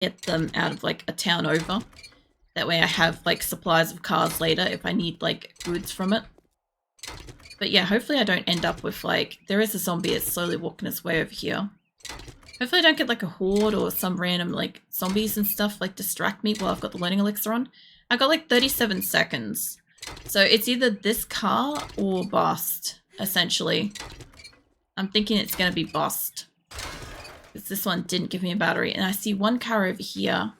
get them out of like a town over. That way I have like supplies of cars later if I need like goods from it. But yeah, hopefully I don't end up with like, there is a zombie that's slowly walking its way over here. Hopefully I don't get like a horde or some random like zombies and stuff like distract me while I've got the learning elixir on. I got like 37 seconds. So it's either this car or bust, essentially. I'm thinking it's going to be bust. Because this one didn't give me a battery. And I see one car over here.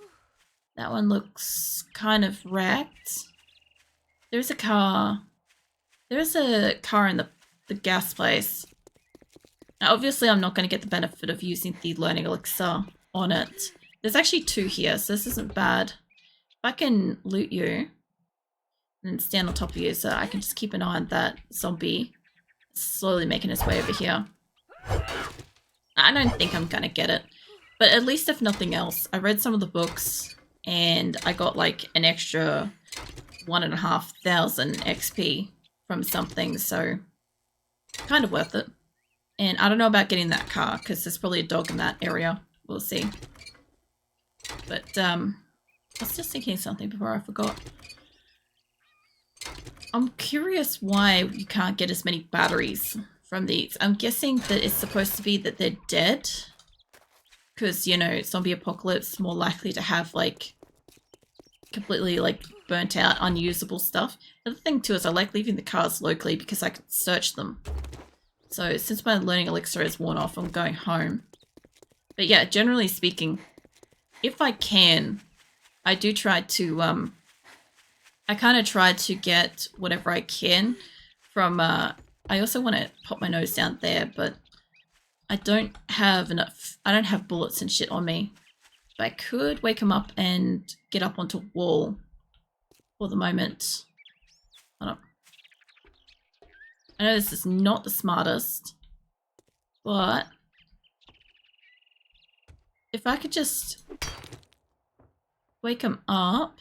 That one looks kind of wrecked. There's a car. There's a car in the gas place. Now, obviously, I'm not going to get the benefit of using the learning elixir on it. There's actually two here, so this isn't bad. If I can loot you and stand on top of you, so I can just keep an eye on that zombie slowly making his way over here. I don't think I'm going to get it. But at least if nothing else, I read some of the books and I got like an extra 1,500 XP from something, so kind of worth it. And I don't know about getting that car because there's probably a dog in that area. We'll see. But I was just thinking something before I forgot. I'm curious why you can't get as many batteries from these. I'm guessing that it's supposed to be that they're dead. Because, you know, zombie apocalypse, more likely to have, like, completely, like, burnt out, unusable stuff. The other thing, too, is I like leaving the cars locally because I can search them. So, since my learning elixir is worn off, I'm going home. But yeah, generally speaking, if I can, I do try to, I kind of try to get whatever I can from, I also want to pop my nose down there, but I don't have enough, I don't have bullets and shit on me. But I could wake him up and get up onto a wall for the moment. Hold on. I know this is not the smartest, but if I could just wake him up.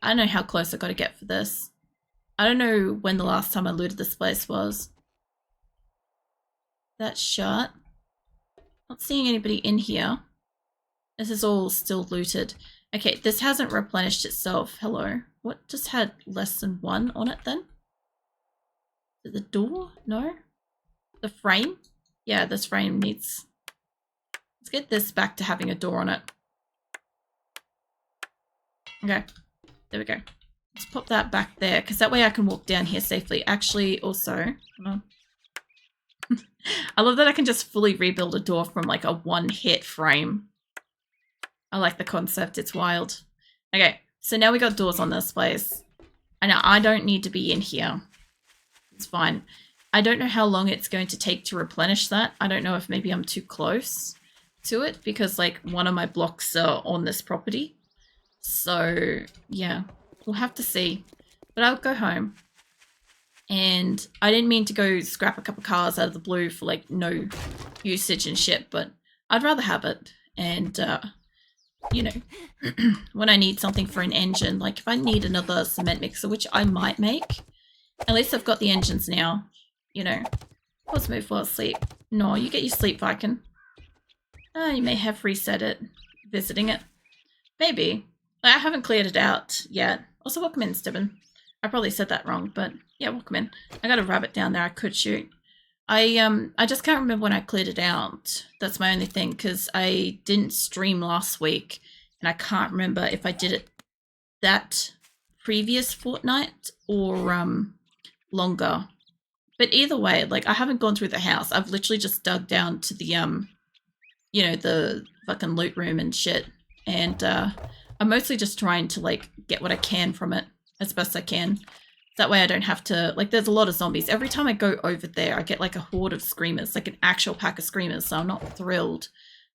I don't know how close I got to get for this. I don't know when the last time I looted this place was. That's shut. Not seeing anybody in here. This is all still looted. Okay, this hasn't replenished itself. Hello. What just had less than one on it then? Is it the door? No? The frame? Yeah, this frame needs... Let's get this back to having a door on it. Okay. There we go. Let's pop that back there, because that way I can walk down here safely. Actually, also... I love that I can just fully rebuild a door from like a one-hit frame. I like the concept. It's wild. Okay, so now we got doors on this place. I know I don't need to be in here. It's fine. I don't know how long it's going to take to replenish that. I don't know if maybe I'm too close to it because like one of my blocks are on this property. So yeah, we'll have to see. But I'll go home. And I didn't mean to go scrap a couple of cars out of the blue for like no usage and shit, but I'd rather have it. And you know, when I need something for an engine, like if I need another cement mixer, which I might make, at least I've got the engines now, you know. Let's move while asleep. No, you get your sleep, Viking. You may have reset it, visiting it. Maybe. I haven't cleared it out yet. Also, welcome in, Stibben. I probably said that wrong, but yeah, welcome in. I got a rabbit down there I could shoot. I just can't remember when I cleared it out. That's my only thing, because I didn't stream last week, and I can't remember if I did it that previous fortnight or longer. But either way, like I haven't gone through the house. I've literally just dug down to the you know, the fucking loot room and shit, and I'm mostly just trying to like get what I can from it as best I can. That way I don't have to, like there's a lot of zombies. Every time I go over there, I get like a horde of screamers, like an actual pack of screamers. So I'm not thrilled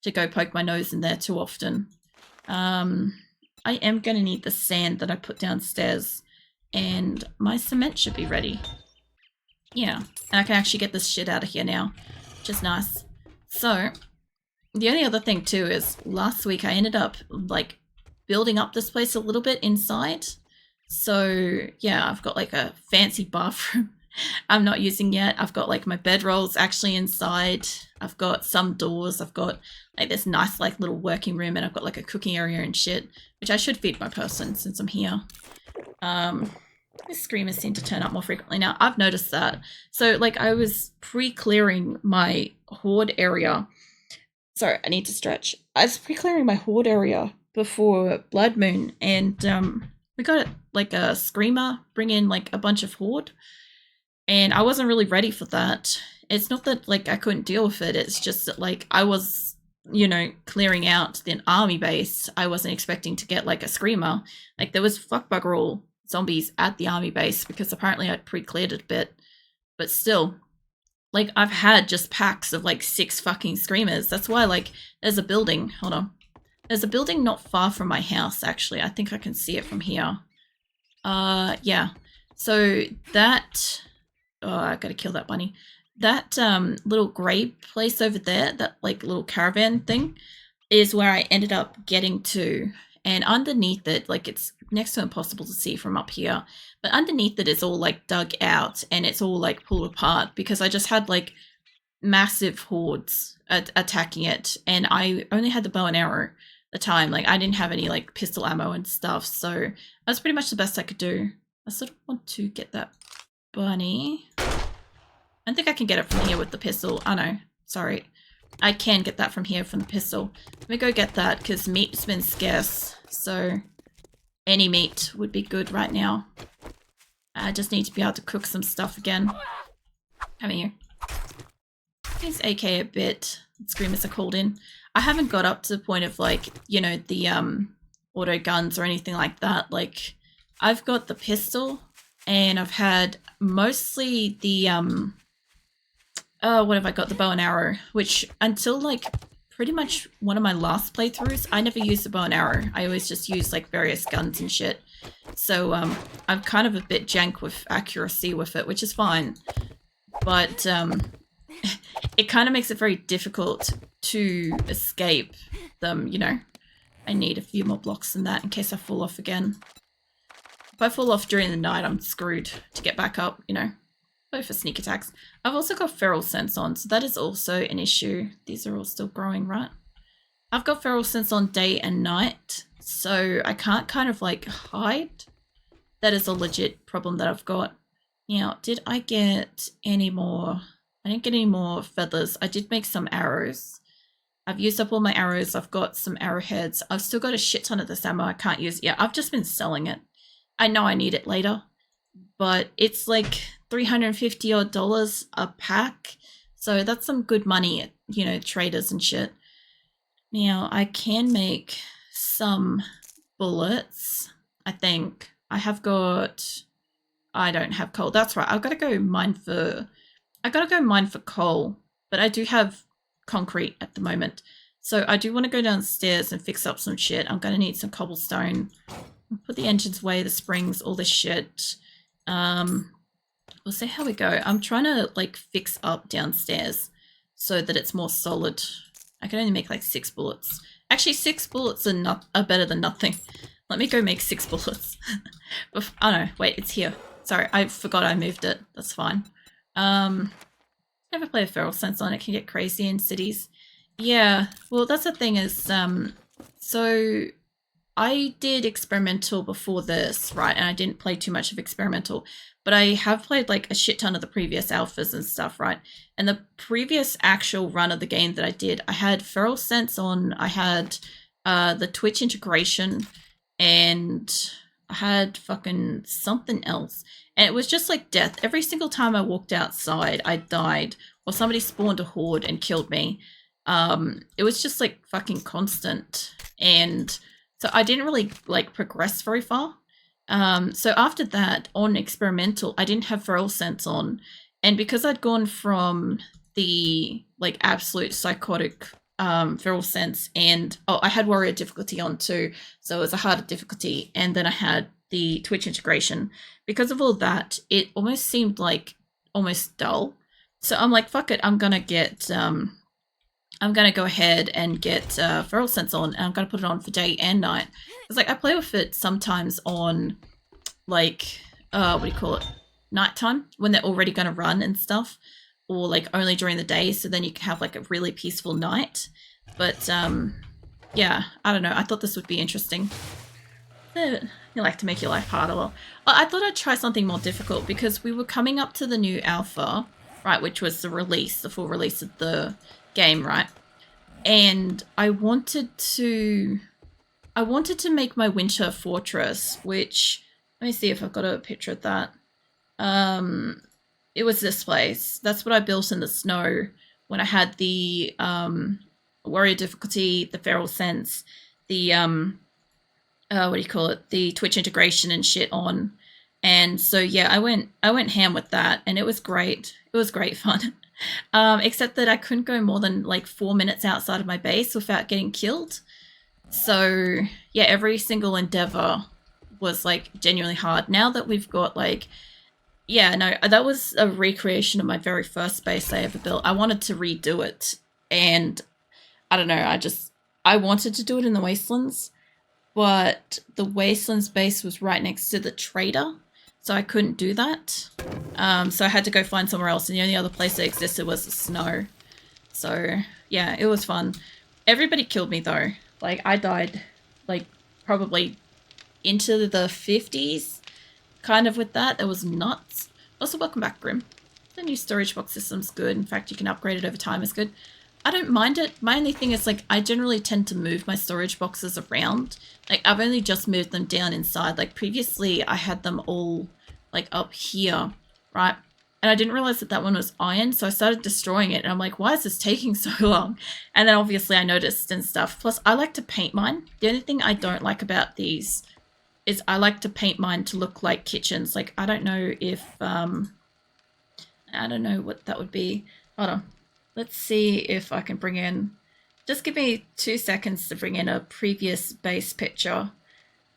to go poke my nose in there too often. I am going to need the sand that I put downstairs, and my cement should be ready. Yeah, and I can actually get this shit out of here now, which is nice. So the only other thing too is last week I ended up like building up this place a little bit inside. So yeah, I've got like a fancy bathroom I'm not using yet. I've got like my bedrolls actually inside. I've got some doors. I've got like this nice like little working room, and I've got like a cooking area and shit, which I should feed my person since I'm here. These screamers seem to turn up more frequently now. I've noticed that. So like I was pre-clearing my horde area. Sorry, I need to stretch. I was pre-clearing my horde area before Blood Moon, and we got like a screamer bring in like a bunch of horde, and I wasn't really ready for that. It's not that like I couldn't deal with it, it's just that like I was, you know, clearing out the army base. I wasn't expecting to get like a screamer. Like there was fuck bugger all zombies at the army base because apparently I'd pre-cleared it a bit, but still, like I've had just packs of like 6 fucking screamers. That's why like there's a building, hold on, there's a building not far from my house actually. I think I can see it from here. Yeah, so that, oh, I gotta kill that bunny. That little grey place over there, that like little caravan thing, is where I ended up getting to. And underneath it, like it's next to impossible to see from up here, but underneath it is all like dug out and it's all like pulled apart because I just had like massive hordes attacking it, and I only had the bow and arrow at the time. Like I didn't have any like pistol ammo and stuff, so that's pretty much the best I could do. I sort of want to get that bunny. I don't think I can get it from here with the pistol. Oh no, sorry. I can get that from here from the pistol. Let me go get that because meat's been scarce. So any meat would be good right now. I just need to be able to cook some stuff again. Come here. These AK a bit. Screamers are called in. I haven't got up to the point of like, you know, the auto guns or anything like that. Like I've got the pistol and I've had mostly the what have I got? The bow and arrow, which until like pretty much one of my last playthroughs, I never used the bow and arrow. I always just used like various guns and shit. So I'm kind of a bit jank with accuracy with it, which is fine. But it kind of makes it very difficult to escape them, you know. I need a few more blocks than that in case I fall off again. If I fall off during the night, I'm screwed to get back up, you know. Go for sneak attacks. I've also got feral sense on, so that is also an issue. These are all still growing, right? I've got feral sense on day and night, so I can't kind of like hide. That is a legit problem that I've got. Now, did I get any more? I didn't get any more feathers. I did make some arrows. I've used up all my arrows. I've got some arrowheads. I've still got a shit ton of this ammo I can't use. Yeah, I've just been selling it. I know I need it later, but it's like $350 odd a pack, so that's some good money at, you know, traders and shit. Now I can make some bullets. I think I have got, I don't have coal. That's right, I've got to go mine for, I gotta go mine for coal, but I do have concrete at the moment, so I do want to go downstairs and fix up some shit. I'm gonna need some cobblestone, put the engines away, the springs, all this shit. We'll see how we go. I'm trying to like fix up downstairs so that it's more solid. I can only make like 6 bullets. Actually, 6 bullets are better than nothing. Let me go make 6 bullets. Oh no, wait, it's here. Sorry, I forgot I moved it. That's fine. Never play a feral sense on it. Can get crazy in cities. Yeah, well that's the thing is, so I did experimental before this, right? And I didn't play too much of experimental, but I have played like a shit ton of the previous alphas and stuff, right? And the previous actual run of the game that I did, I had feral sense on, I had the Twitch integration, and I had fucking something else. And it was just like death. Every single time I walked outside, I died, or somebody spawned a horde and killed me. It was just like fucking constant. And so I didn't really like progress very far. So after that, on experimental, I didn't have feral sense on. And because I'd gone from the like absolute psychotic feral sense, and I had warrior difficulty on too, so it was a harder difficulty, and then I had the Twitch integration. Because of all that, it almost seemed like almost dull. So I'm like, fuck it, I'm gonna get I'm gonna go ahead and get feral sense on, and I'm gonna put it on for day and night. It's like I play with it sometimes on like what do you call it? nighttime when they're already going to run and stuff, or like only during the day, so then you can have like a really peaceful night. But yeah, I don't know. I thought this would be interesting. You like to make your life harder. Well, I thought I'd try something more difficult because we were coming up to the new alpha, right, which was the full release of the game, right? And I wanted to make my winter fortress, which, let me see if I've got a picture of that. It was this place. That's what I built in the snow when I had the warrior difficulty, the feral sense, the what do you call it? The Twitch integration and shit on. And so yeah, I went ham with that, and it was great. It was great fun. Except that I couldn't go more than like 4 minutes outside of my base without getting killed. So yeah, every single endeavor was like genuinely hard. Now that we've got like, yeah, no, that was a recreation of my very first base I ever built. I wanted to redo it, and I don't know, I wanted to do it in the Wastelands, but the Wastelands base was right next to the trader, so I couldn't do that. So I had to go find somewhere else, and the only other place that existed was the snow. So yeah, it was fun. Everybody killed me though. Like, I died like probably into the 50s kind of with that. It was nuts. Also, welcome back, Grim. The new storage box system's good. In fact, you can upgrade it over time. It's good. I don't mind it. My only thing is, like, I generally tend to move my storage boxes around. Like, I've only just moved them down inside. Like, previously I had them all like up here, right? And I didn't realize that that one was iron, so I started destroying it, and I'm like, why is this taking so long? And then obviously I noticed and stuff. Plus, I like to paint mine. The only thing I don't like about these is I like to paint mine to look like kitchens. Like, I don't know if, I don't know what that would be. Hold on. Let's see if I can bring in, just give me 2 seconds to bring in a previous base picture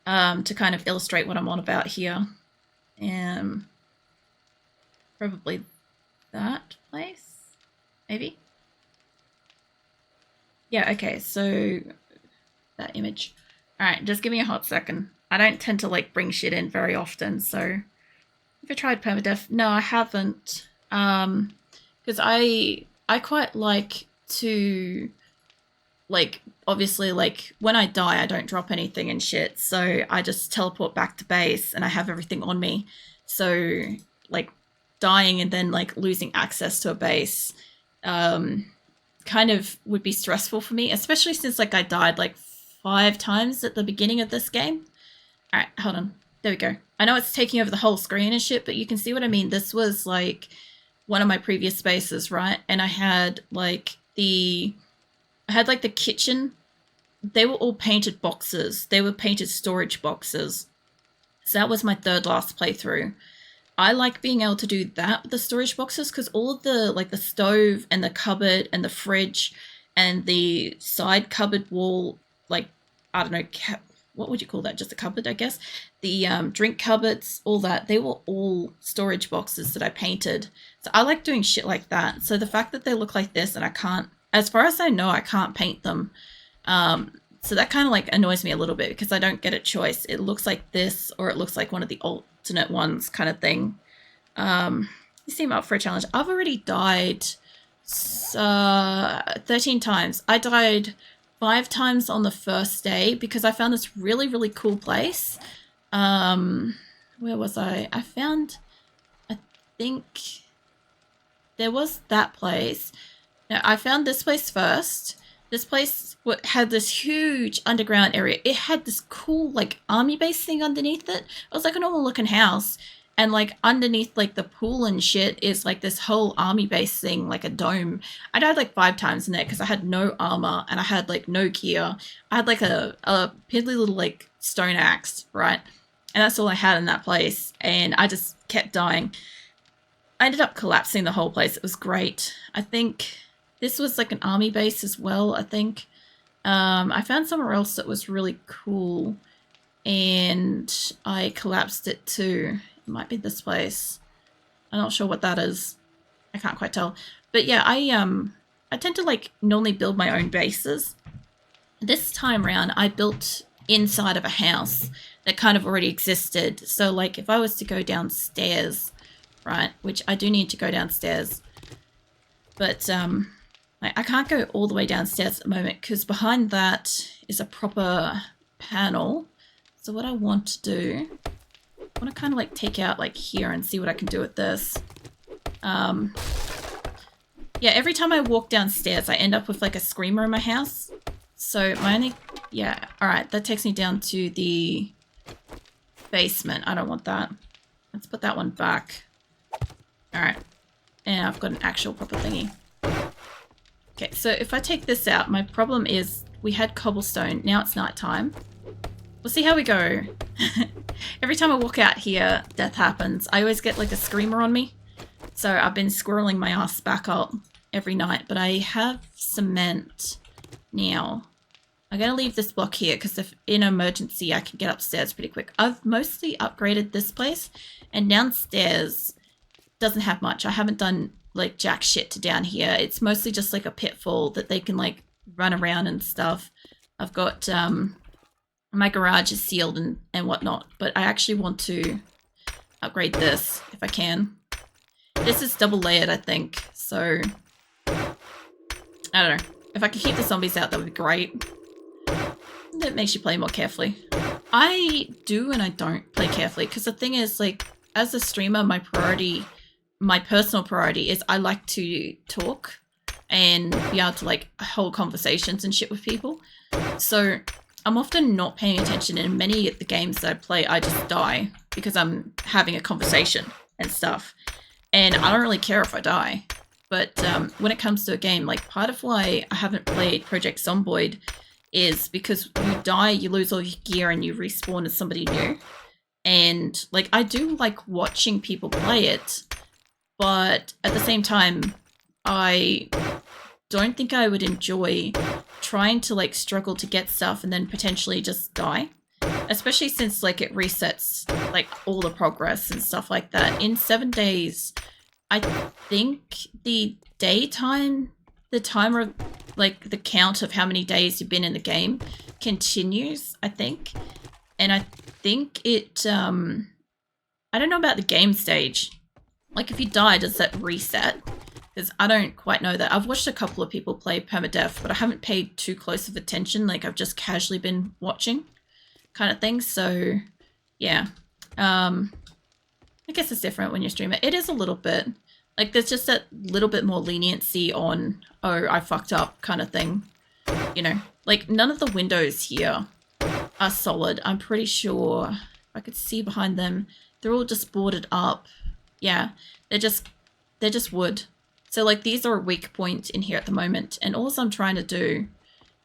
to kind of illustrate what I'm on about here. Probably that place, maybe. Yeah, okay, so that image. All right, just give me a hot second. I don't tend to like bring shit in very often, so have you tried permadeath? No, I haven't. Because I quite like to, like, obviously, like, when I die, I don't drop anything and shit, so I just teleport back to base and I have everything on me. So, like, dying and then, like, losing access to a base kind of would be stressful for me, especially since, like, I died, like, 5 times at the beginning of this game. All right, hold on. There we go. I know it's taking over the whole screen and shit, but you can see what I mean. This was, like, one of my previous spaces, right? And I had, like, the kitchen. They were all painted boxes. They were painted storage boxes. So that was my third last playthrough. I like being able to do that with the storage boxes because all of the, like, the stove and the cupboard and the fridge and the side cupboard wall, like, I don't know, what would you call that? Just a cupboard, I guess. The drink cupboards, all that, they were all storage boxes that I painted. So I like doing shit like that. So the fact that they look like this and I can't, as far as I know, I can't paint them. So that kind of like annoys me a little bit because I don't get a choice. It looks like this or it looks like one of the alternate ones kind of thing. You seem up for a challenge. I've already died 13 times. I died 5 times on the first day because I found this really, really cool place. Where was I? I think there was that place. Now, I found this place first. This place had this huge underground area. It had this cool, like, army base thing underneath it. It was like a normal looking house. And, like, underneath, like, the pool and shit is, like, this whole army base thing, like a dome. I died, like, 5 times in there because I had no armor and I had, like, no gear. I had, like, a piddly little, like, stone axe, right? And that's all I had in that place. And I just kept dying. I ended up collapsing the whole place. It was great. I think this was, like, an army base as well, I think. I found somewhere else that was really cool. And I collapsed it too. Might be this place. I'm not sure what that is. I can't quite tell. But yeah, I tend to like normally build my own bases. This time around, I built inside of a house that kind of already existed. So like if I was to go downstairs, right? Which I do need to go downstairs. But I can't go all the way downstairs at the moment because behind that is a proper panel. So what I want to do, I want to kind of like take out like here and see what I can do with this. Yeah, every time I walk downstairs, I end up with like a screamer in my house. So my only, yeah, all right, that takes me down to the basement. I don't want that. Let's put that one back. All right, and I've got an actual proper thingy. Okay, so if I take this out, my problem is we had cobblestone. Now it's nighttime. We'll see how we go. Every time I walk out here, death happens. I always get like a screamer on me. So I've been squirreling my ass back up every night, but I have cement now. I'm going to leave this block here because if in an emergency, I can get upstairs pretty quick. I've mostly upgraded this place, and downstairs doesn't have much. I haven't done like jack shit to down here. It's mostly just like a pitfall that they can like run around and stuff. I've got my garage is sealed and whatnot, but I actually want to upgrade this if I can. This is double layered, I think, so I don't know. If I could keep the zombies out, that would be great. That makes you play more carefully. I do and I don't play carefully because the thing is, like, as a streamer, my personal priority is I like to talk and be able to like hold conversations and shit with people. So I'm often not paying attention. In many of the games that I play, I just die because I'm having a conversation and stuff. And I don't really care if I die. But when it comes to a game, like part of why I haven't played Project Zomboid is because you die, you lose all your gear, and you respawn as somebody new. And like I do like watching people play it, but at the same time, I don't think I would enjoy trying to like struggle to get stuff and then potentially just die. Especially since like it resets like all the progress and stuff like that. In 7 days, I think the daytime, the timer, like the count of how many days you've been in the game continues, I think. And I think it, I don't know about the game stage. Like if you die, does that reset? Because I don't quite know that. I've watched a couple of people play permadeath, but I haven't paid too close of attention. Like I've just casually been watching kind of thing. So yeah, I guess it's different when you're streaming. It is a little bit like there's just that little bit more leniency on, oh, I fucked up kind of thing. You know, like none of the windows here are solid. I'm pretty sure I could see behind them. They're all just boarded up. Yeah, they're just wood. So like these are a weak point in here at the moment. And all I'm trying to do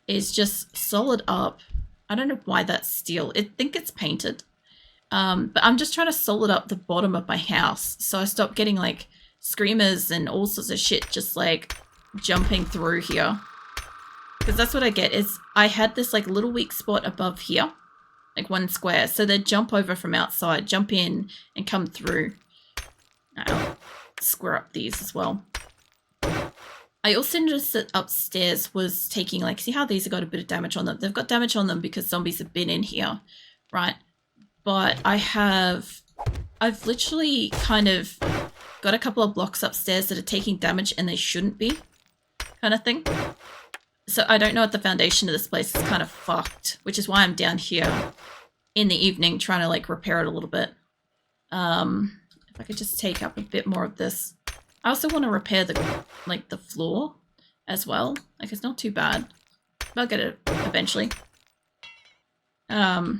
is just solid up. I don't know why that's steel. I think it's painted. But I'm just trying to solid up the bottom of my house. So I stop getting like screamers and all sorts of shit just like jumping through here. Because that's what I get is I had this like little weak spot above here. Like one square. So they'd jump over from outside, jump in and come through. I'll square up these as well. I also noticed that upstairs was taking, like, see how these have got a bit of damage on them? They've got damage on them because zombies have been in here, right? But I've literally kind of got a couple of blocks upstairs that are taking damage and they shouldn't be, kind of thing. So I don't know if the foundation of this place is kind of fucked, which is why I'm down here in the evening trying to, like, repair it a little bit. If I could just take up a bit more of this. I also want to repair the floor as well. Like it's not too bad. I'll get it eventually. I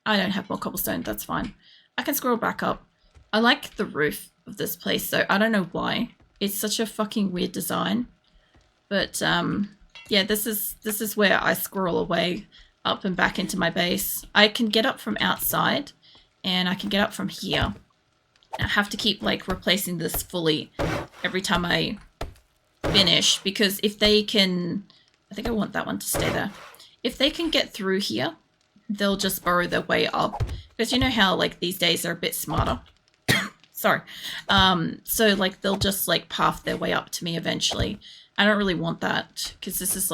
don't have more cobblestone, that's fine. I can scroll back up. I like the roof of this place though. I don't know why. It's such a fucking weird design. But yeah, this is where I squirrel away up and back into my base. I can get up from outside and I can get up from here. I have to keep like replacing this fully every time I finish because if they can, I think I want that one to stay there. If they can get through here, they'll just burrow their way up because you know how like these days they're a bit smarter. Sorry. So like they'll just like path their way up to me eventually. I don't really want that because this is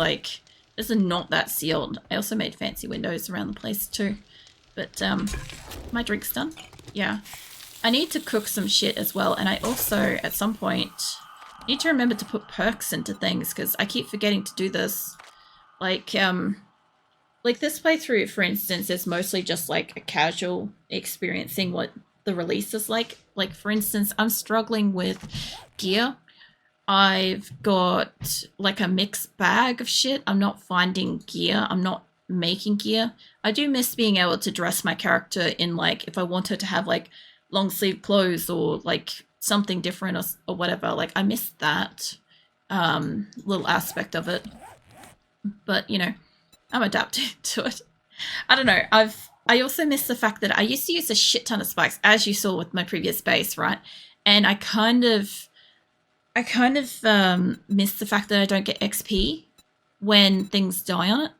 not that sealed. I also made fancy windows around the place too. But my drink's done. Yeah. I need to cook some shit as well, and I also, at some point, need to remember to put perks into things, because I keep forgetting to do this. Like this playthrough, for instance, is mostly just like a casual experiencing what the release is like. Like, for instance, I'm struggling with gear. I've got like a mixed bag of shit. I'm not finding gear. I'm not making gear. I do miss being able to dress my character in, like, if I wanted to have like long sleeve clothes or like something different, or whatever. Like, I miss that little aspect of it. But, you know, I'm adapting to it. I don't know. I also miss the fact that I used to use a shit ton of spikes, as you saw with my previous base, right? And I kind of miss the fact that I don't get XP when things die on it.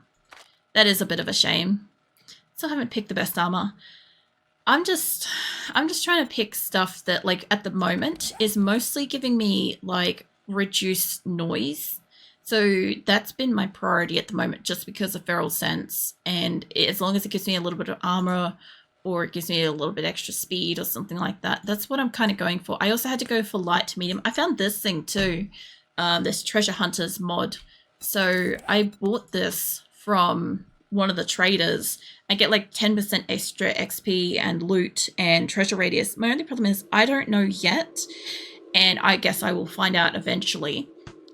That is a bit of a shame. Still haven't picked the best armor. I'm just trying to pick stuff that, like, at the moment is mostly giving me like reduced noise. So that's been my priority at the moment, just because of Feral Sense, and as long as it gives me a little bit of armor, or it gives me a little bit extra speed or something like that, that's what I'm kind of going for. I also had to go for light to medium. I found this thing too, this Treasure Hunters mod. So I bought this from one of the traders. I get like 10% extra XP and loot and treasure radius. My only problem is I don't know yet, and I guess I will find out eventually,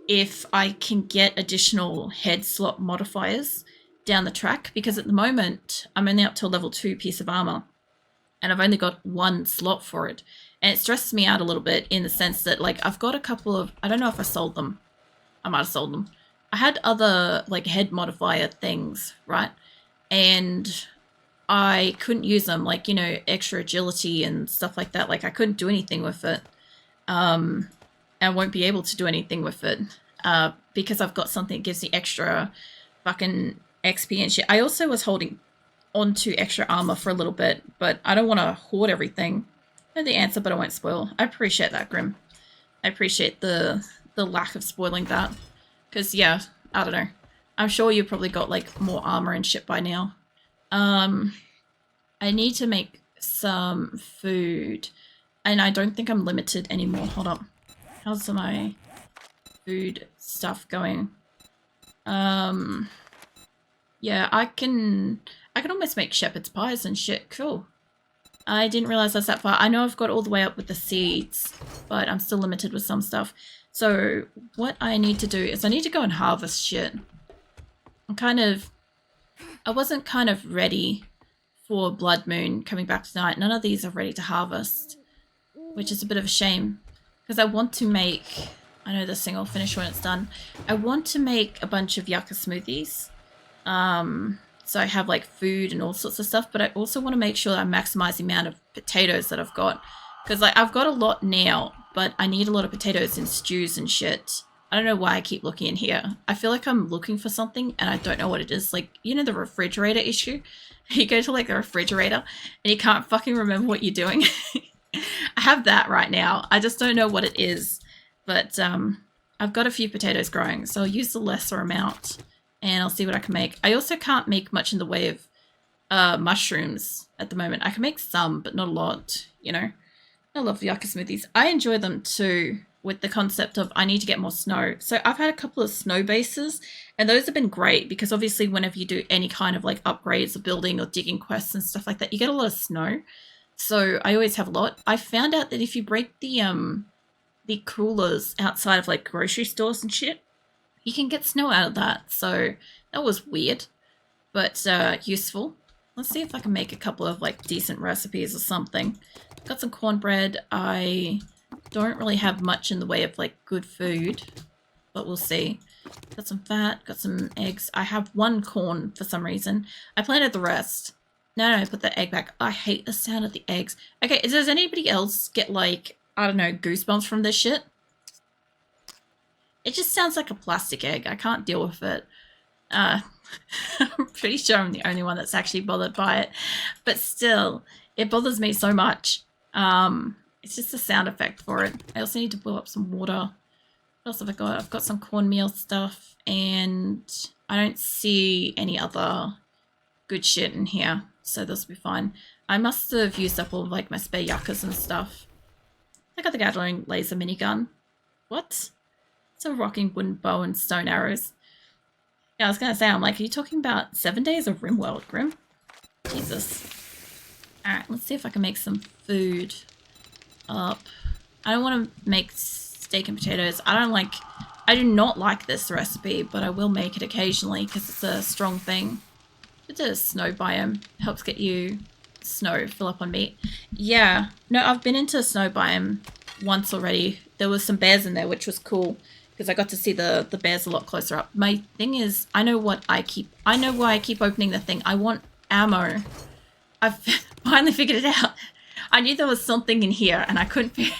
if I can get additional head slot modifiers down the track, because at the moment I'm only up to a level 2 piece of armor and I've only got one slot for it, and it stresses me out a little bit in the sense that, like, I've got a couple of, I don't know if I sold them, I might have sold them. I had other like head modifier things, right, and I couldn't use them, like, you know, extra agility and stuff like that. Like, I couldn't do anything with it. I won't be able to do anything with it because I've got something that gives me extra fucking XP and shit. I also was holding onto extra armor for a little bit, but I don't want to hoard everything. I know the answer, but I won't spoil. I appreciate that, Grim. I appreciate the lack of spoiling that. Because, yeah, I don't know. I'm sure you've probably got, like, more armor and shit by now. I need to make some food. And I don't think I'm limited anymore. Hold up. How's my food stuff going? Yeah, I can almost make shepherd's pies and shit. Cool. I didn't realize that's that far. I know I've got all the way up with the seeds, but I'm still limited with some stuff. So what I need to do is I need to go and harvest shit. I wasn't kind of ready for Blood Moon coming back tonight. None of these are ready to harvest, which is a bit of a shame. Because I want to make, I know this thing will finish when it's done. I want to make a bunch of yucca smoothies. So I have like food and all sorts of stuff, but I also want to make sure that I maximize the amount of potatoes that I've got. Because like I've got a lot now, but I need a lot of potatoes in stews and shit. I don't know why I keep looking in here. I feel like I'm looking for something and I don't know what it is. Like, you know the refrigerator issue? You go to like the refrigerator and you can't fucking remember what you're doing. I have that right now. I just don't know what it is. But I've got a few potatoes growing, so I'll use the lesser amount and I'll see what I can make. I also can't make much in the way of mushrooms at the moment. I can make some, but not a lot, you know. I love yucca smoothies. I enjoy them too, with the concept of I need to get more snow. So I've had a couple of snow bases, and those have been great because obviously whenever you do any kind of like upgrades or building or digging quests and stuff like that, you get a lot of snow. So I always have a lot. I found out that if you break the coolers outside of like grocery stores and shit, you can get snow out of that. So that was weird, but useful. Let's see if I can make a couple of like decent recipes or something. Got some cornbread. I don't really have much in the way of like good food, but we'll see. Got some fat, got some eggs. I have one corn for some reason. I planted the rest. No, put the egg back. I hate the sound of the eggs. Okay, does anybody else get like, I don't know, goosebumps from this shit? It just sounds like a plastic egg. I can't deal with it. I'm pretty sure I'm the only one that's actually bothered by it. But still, it bothers me so much. It's just a sound effect for it. I also need to boil up some water. What else have I got? I've got some cornmeal stuff, and I don't see any other good shit in here. so this will be fine. I must have used up all of, like, my spare yuccas and stuff. I got the Gatling laser minigun. What? It's a rocking wooden bow and stone arrows. Yeah, I was gonna say, I'm like, are you talking about 7 days of RimWorld, Grim? Jesus. Alright, let's see if I can make some food up. I don't want to make steak and potatoes. I do not like this recipe, but I will make it occasionally because it's a strong thing. It's a snow biome. Helps get you snow, fill up on meat. Yeah, no, I've been into a snow biome once already. There was some bears in there, which was cool because I got to see the bears a lot closer up. My thing is, I know why I keep opening the thing. I want ammo. I've finally figured it out. I knew there was something in here and I couldn't figure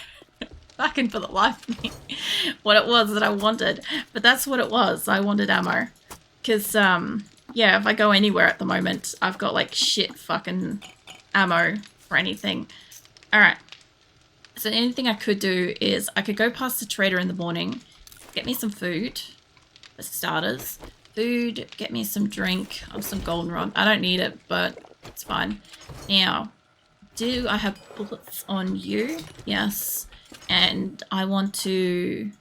back in for the life of me what it was that I wanted. But that's what it was. I wanted ammo. Because, yeah, if I go anywhere at the moment, I've got, like, shit fucking ammo for anything. Alright. So anything I could do is I could go past the trader in the morning, get me some food, for starters. Food, get me some drink, some goldenrod. I don't need it, but it's fine. Now, do I have bullets on you? Yes. And I want to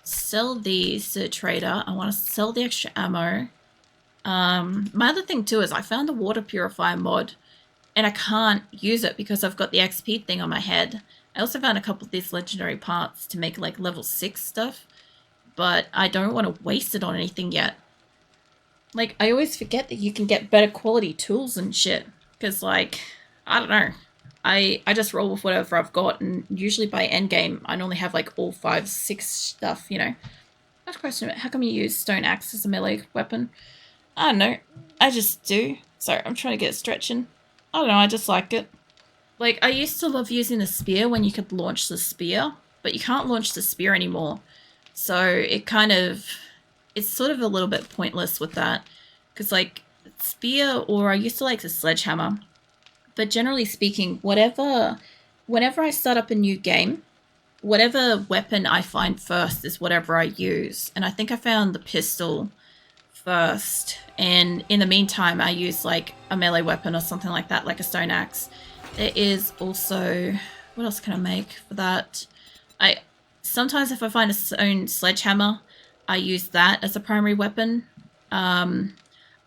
sell these to the trader. I want to sell the extra ammo. My other thing too is I found a water purifier mod and I can't use it because I've got the XP thing on my head. I also found a couple of these legendary parts to make like level 6 stuff, but I don't want to waste it on anything yet. Like, I always forget that you can get better quality tools and shit because, like, I don't know. I just roll with whatever I've got, and usually by endgame, I normally have like all 5, 6 stuff, you know. That's a question. How come you use stone axe as a melee weapon? I don't know. I just do. Sorry, I'm trying to get it stretching. I don't know, I just like it. Like, I used to love using the spear when you could launch the spear, but you can't launch the spear anymore. So it kind of, it's sort of a little bit pointless with that. Because, like, spear, or I used to like the sledgehammer. But generally speaking, whenever I start up a new game, whatever weapon I find first is whatever I use. And I think I found the pistol first. And in the meantime, I use like a melee weapon or something like that, like a stone axe. There is also, what else can I make for that? Sometimes if I find a stone sledgehammer, I use that as a primary weapon. I'm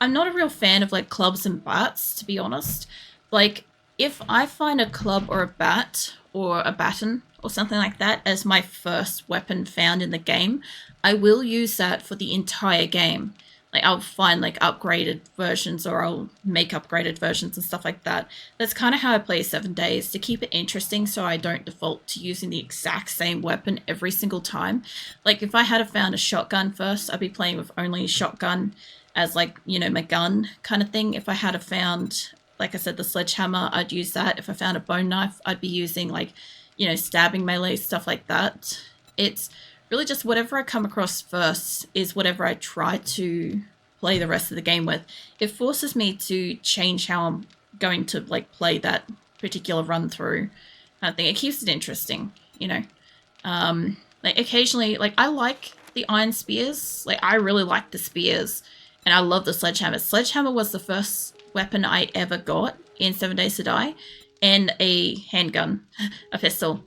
not a real fan of like clubs and bats, to be honest. Like, if I find a club or a bat or a baton or something like that as my first weapon found in the game, I will use that for the entire game. Like, I'll find like upgraded versions, or I'll make upgraded versions and stuff like that. That's kind of how I play 7 days, to keep it interesting so I don't default to using the exact same weapon every single time. Like, if I had found a shotgun first, I'd be playing with only shotgun as, like, you know, my gun kind of thing. If I had found, like I said, the sledgehammer, I'd use that. If I found a bone knife, I'd be using, like, you know, stabbing melee, stuff like that. It's really just whatever I come across first is whatever I try to play the rest of the game with. It forces me to change how I'm going to, like, play that particular run through kind of thing. It keeps it interesting, you know. Like, occasionally, like, I like the iron spears. Like, I really like the spears, and I love the sledgehammer. Sledgehammer was the first weapon I ever got in 7 Days to Die, and a handgun, a pistol.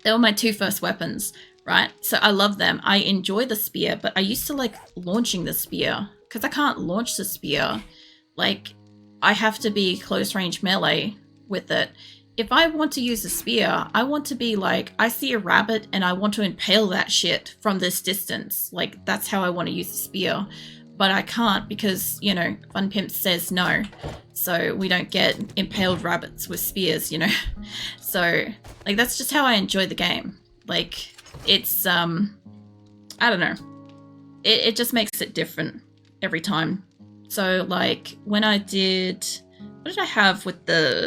They were my 2 first weapons, right? So I love them. I enjoy the spear, but I used to like launching the spear because I can't launch the spear. Like, I have to be close range melee with it. If I want to use a spear, I want to be like, I see a rabbit and I want to impale that shit from this distance. Like, that's how I want to use the spear. But I can't because, you know, Fun Pimp says no. So we don't get impaled rabbits with spears, you know. So, like, that's just how I enjoy the game. Like, it's, I don't know. It just makes it different every time. So, like, when I did, what did I have with the